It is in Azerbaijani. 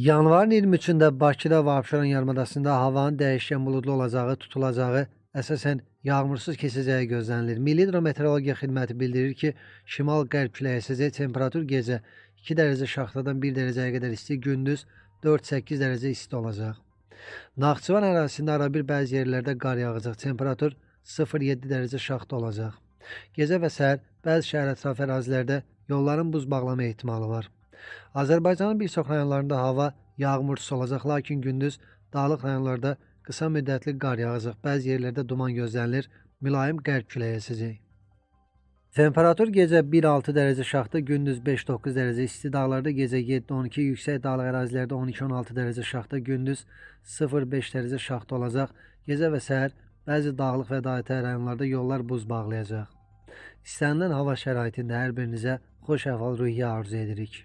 Yanvarın 23-də Bakıda və Abşeron yarımadasında havanın dəyişkən buludlu olacağı, tutulacağı, əsasən yağmursuz keçəcəyi gözlənilir. Milli Hidrometeorologiya Xidməti bildirir ki, şimal-qərb küləyi əsəcək, temperatur gecə 2 dərəcə şaxtadan 1 dərəcəyə qədər isti, gündüz 4-8 dərəcə isti olacaq. Naxçıvan ərazisində arabir bəzi yerlərdə qar yağacaq, temperatur 0-7 dərəcə şaxta olacaq. Gecə və səhər bəzi şəhər ətrafı ərazilərdə yolların buz bağlama ehtimalı var. Azərbaycanın bir çox rayonlarında hava yağmursuz olacaq, lakin gündüz dağlıq rayonlarda qısa müddətli qar yağacaq. Bəzi yerlərdə duman gözlənilir, mülayim qərb küləyi əsəcək. Temperatur gecə 1-6 dərəcə şaxta, gündüz 5-9 dərəcə isti, dağlarda gecə 7-12, yüksək dağlıq ərazilərdə 12-16 dərəcə şaxta, gündüz 0-5 dərəcə şaxta olacaq. Gecə və səhər bəzi dağlıq və dağətəyi rayonlarda yollar buz bağlayacaq. İstənilən hava şəraitində hər birinizə xoş əhval-ruhiyyə arzu edirik.